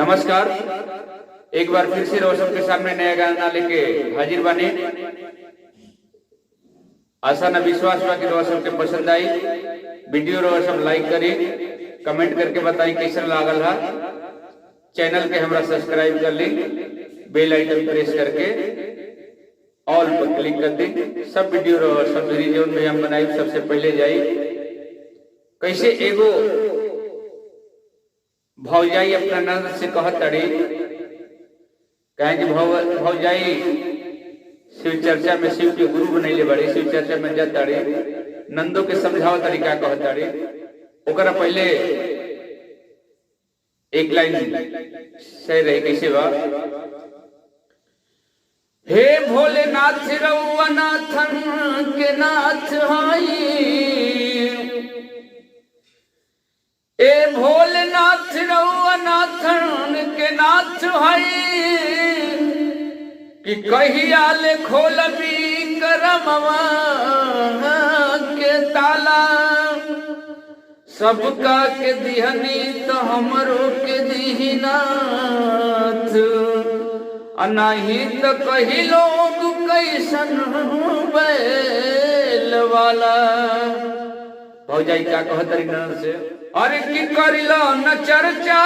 नमस्कार। एक बार फिर से रोशन के सामने नया गाना लेके हाजिर बने। आशा न विश्वास बा कि रोशन के पसंद आई। वीडियो रोशन लाइक करी, कमेंट करके बताई कैसा लागल है। चैनल के हमरा सब्सक्राइब कर ली, बेल आइकन प्रेस करके ऑल पर क्लिक कर दी। सब वीडियो रोशन जो भी हम बनाई सबसे पहले जाई। कैसे एगो भौजाई अपना नंद से कहत तड़ी, कहे कि भौजाई शिव चर्चा में शिव के गुरु बनैले बड़ी, शिव चर्चा में जा तड़ी नंदो के समझाओ तरीका कहत तड़ी। ओकरा पहले एक लाइन सही रही, कैसे बा? हे भोलेनाथ रउआ नाथन के नाथ हई, ए भोलेनाथ रउआ नाथन के नाथ हई, कि कहिया ले खोलबी करमवा के ताला। सबका के दिहनी तो हमरो के दीनाथ, अनाही तो कही लोग कैसन बैल वाला। भौजाई क्या कहतरी नंद से? अरे की करिलो न चर्चा,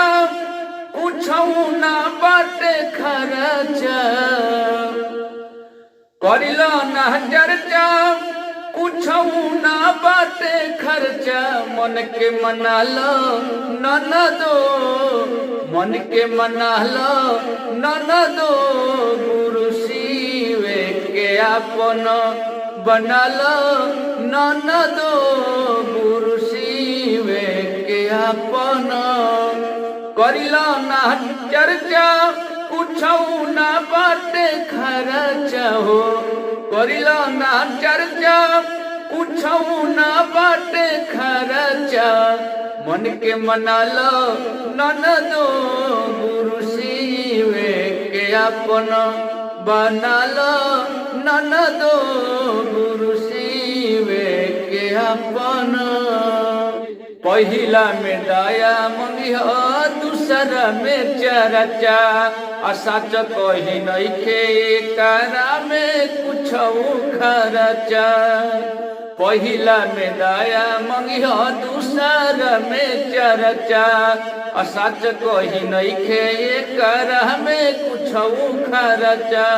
कुछऊ ना बाटे खर्चा। करिलो न चर्चा, कुछऊ ना बाटे खर्चा। मन के मना लो ननदो, मन के मना लो ननदो। गुरु शिवे के आपन बना लो ननदो, गुरु शिवे के आपन। करिलो ना चर्चा, कुछऊ ना बाटे खर्चा हो। करिलो ना चर्चा, कुछऊ ना बाटे खर्चा। मन के मना लो ननदो, गुरु शिवे के आपन बना लो ननदो, गुरु शिवे के आपन। पहिला में दया मंगिह, दूसरा में चर्चा। सच कही नइखे एकरा में कुछऊ खर्चा। पहिला में दया मंगिह, दूसरा में चर्चा। सच कही नइखे एकरा में कुछऊ खर्चा।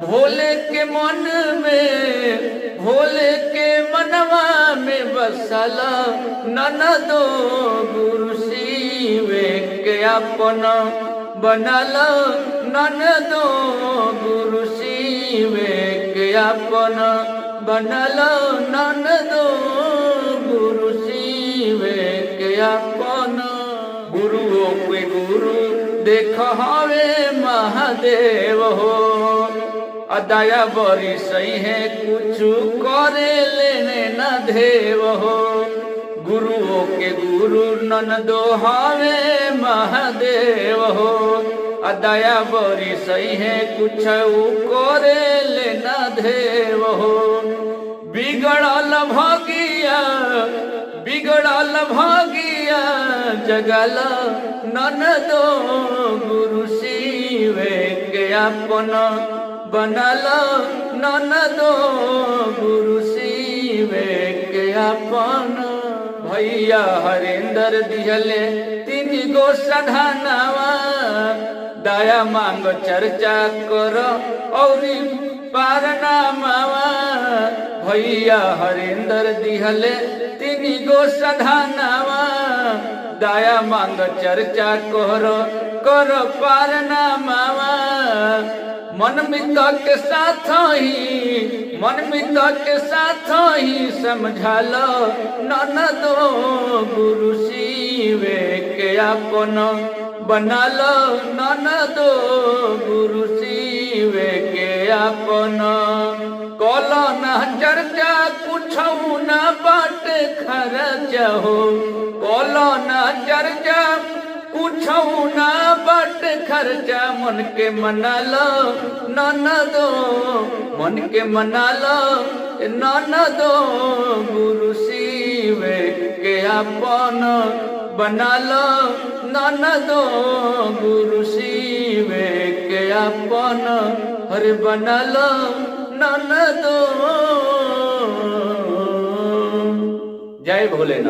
भोले के मन में, भोले के मनवा में बसला ननदो। गुरु शिवे के आपन बनला ननदो, गुरु शिवे के आपन बनला ननदो, गुरु शिवे के आपन। गुरुओं के गुरु देख हवे महादेव हो, दया बरी सही है कुछ करे लेने न देव हो। गुरुओं के गुरु ननदो हवे महादेव हो, दया बरी सही है कुछ करे लेना देव हो। बिगड़ल भगिया, बिगड़ल भगिया जगल ननदो। गुरु शिवे के आपन बनल ननदो, गुरु शिवे के आपन। भैया हरेंद्र दिहले 3 गो सधानवा, दया मांग चर्चा करो और पारनामावा। भैया हरेंद्र दिहले 3 गो सधानवा, दया मांग चर्चा करो पारनामावा। मन मित के साथ ही, मन मित के साथ ही समझा लो ननदो। गुरु शिवे के आपन बना लो ननदो, गुरु शिवे के आपन। कलो ना चर्चा, कुछऊ ना बाटे खर्चा हो। कलो ना चर्चा, कुछऊ ना बाटे खर्चा। मन के मना लो ननदो, मन के मना लो ननदो। गुरु शिवे के आपन बना लो ननदो गुरु शिव के अपन, हरे बना लो ननदो। जय भोलेनाथ।